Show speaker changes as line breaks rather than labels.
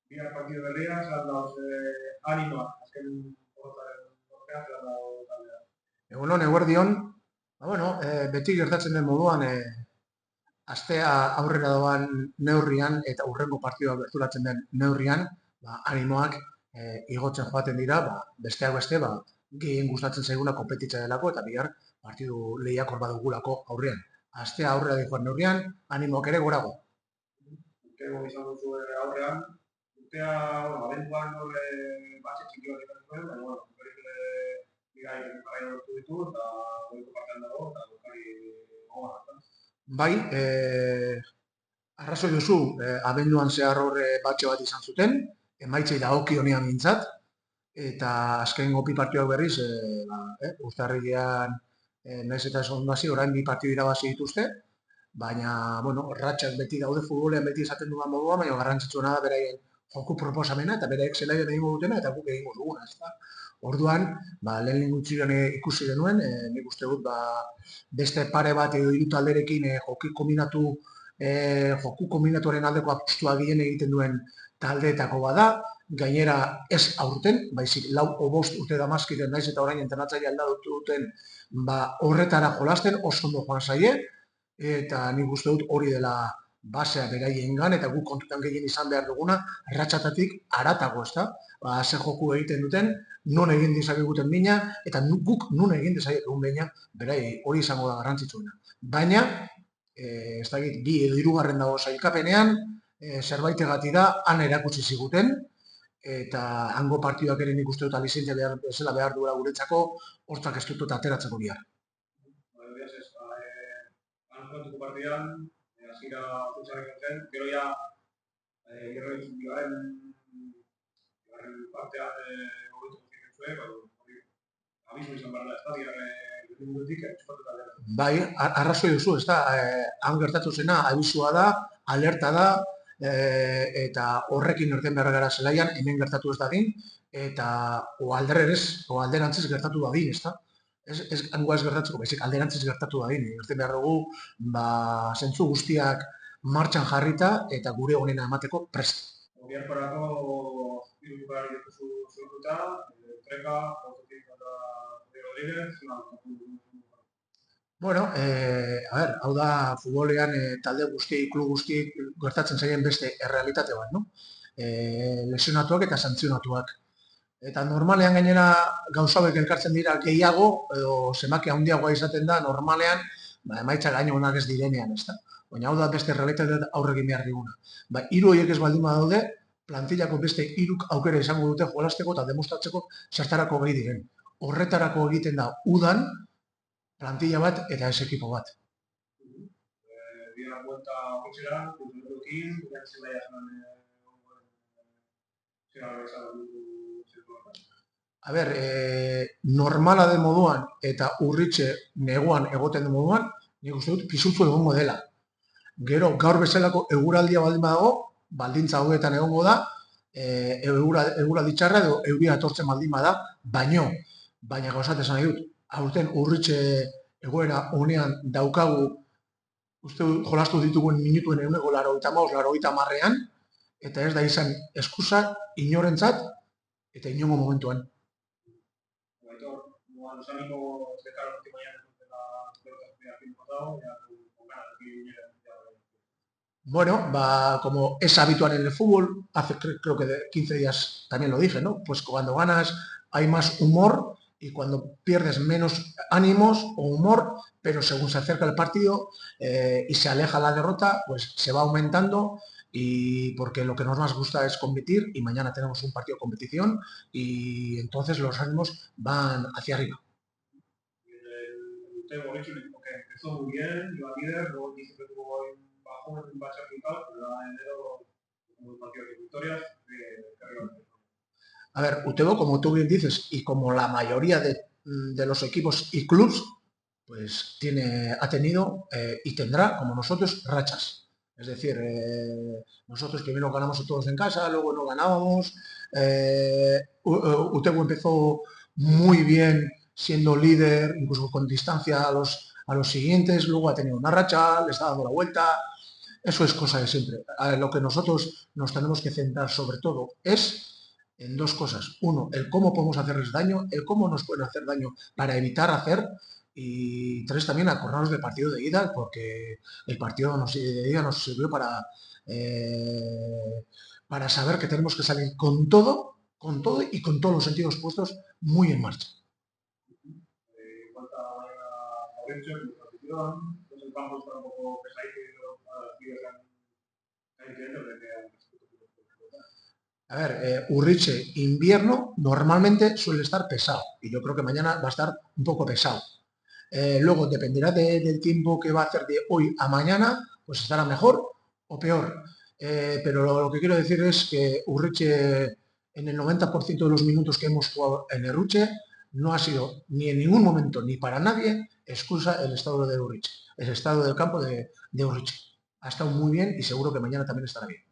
Bihar partidu berria, zelan dauz animoa, azken porrotaren ortea, zelan dago taldea.
Egunon, eguerdion, beti gertatzen den moduan, astea aurrera doan neurrian eta hurrengo partidua gerturatzen den neurrian, animoak igotzen joaten dira, besteak beste, gehien gustatzen zaiguna konpetitzea delako eta bihar partidu lehiakor badugulako aurrean. Astea aurrera dihoan neurrian, animoak ere gorago.
Urtego izan duzu aurrean, urtea, abenduan hor batxe txiki bat izan zuen, baina, berriz bigai jarraia lortu ditu, eta goiko partean dago, eta gokari gogorra.
Bai, arrazoi duzu, abenduan zehar horre batxe bat izan zuten, emaitzei dagokionean mintzat, eta azken gopi partioak berriz, uztarrilean naiz eta esan hasi, orain bi partidu irabazi dituzte, baina, ratxak beti daude futbolean beti esaten dudan modua, baina garrantzitsuena da beraien joku proposamena eta beraik zelaian egingo dutena eta guk egingo duguna, ezta. Orduan, lehen gutxian ikusi genuen, nik uste dut, beste pare bat edo hiru talderekin joku kombinatuaren aldeko apustua gehien egiten duen taldeetako bada, gainera ez aurten, baizik lau o bost urte damazkiten naiz eta orain entrenatzaile aldatu duten, horretara jolasten oso ondo joan zaie, eta nik uste dut hori dela basea beraiengan eta guk kontutan gehien izan behar duguna, ratxatatik haratago, ezta? Ze joku egiten duten, non egin dizakeguten mina, eta guk non egin dezakegun mina, berai hori izango da garrantzitsuena. Baina, ez dakit, bi edo hirugarren dago sailkapenean, zerbaitegatik da, han erakutsi ziguten, eta hango partiduak ere nik uste dut alizentzia behar duela guretzako, hortzak ez dut ateratzeko bihar.
Beraz ez, antzatuko partidan, hasiera futsarrik zen, gero ja, gero bigarren partean hobetu ziren zuen, hori abisu izan behar da, ez da, bigarren minututik, txupatuta dela.
Bai, arrazoi duzu, ez da, han gertatu zena, abisua da, alerta da, eta horrekin irten behar gara zelaian, hemen gertatu ez dadin, eta alderantziz gertatu dadin, ez da. Ez hangoa ez gertatzeko, baizik alderantziz gertatu dadin, irten behar dugu, zentzu guztiak martxan jarrita eta gure honena emateko prest.
Biharkorako irudikari dituzu zurtuta, Treka, Portotik eta Rodríguez,
Bueno, hau da futbolean talde guztiei, klub guztiei gertatzen zaien beste errealitate bat, no? Lesionatuak eta santzionatuak. Eta normalean gainera gauza hauek elkartzen dira gehiago, edo zenbaki handiagoa izaten da normalean, emaitza gaino onak ez direnean, ezta? Baina hau da beste errealitate aurre egin behar diguna. Hiru horiek ez baldin badaude, plantillako beste hiruk aukera izango dute jolasteko eta demostratzeko zertarako gai diren. Horretarako egiten da udan, plantilla bat eta ez ekipo bat.
Biharra buelta kotxera, kulturekin, biharra zelaia zelan
A ber, normala den moduan eta urritxe neguan egoten den moduan, nik uste dut pisutzu egongo dela. Gero, gaur bezalako eguraldia baldin badago, baldintza hauetan egongo da, eguraldi txarra edo euria etortzen baldin bada, baina gauzat esan nahi dut, aurten urritxe egoera honean daukagu, uste dut jolastu dituguen minutuen eguneko 95-90ean, eta ez da izan eskusa inorentzat eta inongo momentuan. Bueno, como es habitual en el fútbol, hace creo que de 15 días también lo dije, ¿no? Pues cuando ganas hay más humor y cuando pierdes menos ánimos o humor, pero según se acerca el partido y se aleja la derrota, pues se va aumentando y porque lo que nos más gusta es competir y mañana tenemos un partido de competición y entonces los ánimos van hacia arriba.
Empezó muy bien, iba líder, luego dice que tuvo un bajón, un bache vital, pero en enero un partido de victorias,
A ver, Utebo, como tú bien dices, y como la mayoría de los equipos y clubs, pues ha tenido y tendrá, como nosotros, rachas. Es decir, nosotros primero ganamos todos en casa, luego no ganábamos. Utebo empezó muy bien siendo líder, incluso con distancia a los siguientes, luego ha tenido una racha, le está dando la vuelta. Eso es cosa de siempre. A ver, lo que nosotros nos tenemos que centrar sobre todo es en dos cosas. Uno, el cómo podemos hacerles daño, el cómo nos pueden hacer daño para evitar hacer. Y tres, también acordarnos del partido de ida, porque el partido de ida nos sirvió para saber que tenemos que salir con todo y con todos los sentidos puestos muy en marcha.
En cuanto a Mauricio, nuestra afición, pues el campo está un poco pesadito, los tíos han intentado que han
A ver, Urriche, invierno normalmente suele estar pesado y yo creo que mañana va a estar un poco pesado. Luego dependerá del tiempo que va a hacer de hoy a mañana, pues estará mejor o peor. Pero lo que quiero decir es que Urriche, en el 90% de los minutos que hemos jugado en Urriche, no ha sido ni en ningún momento ni para nadie excusa el estado de Urriche, el estado del campo de Urriche. Ha estado muy bien y seguro que mañana también estará bien.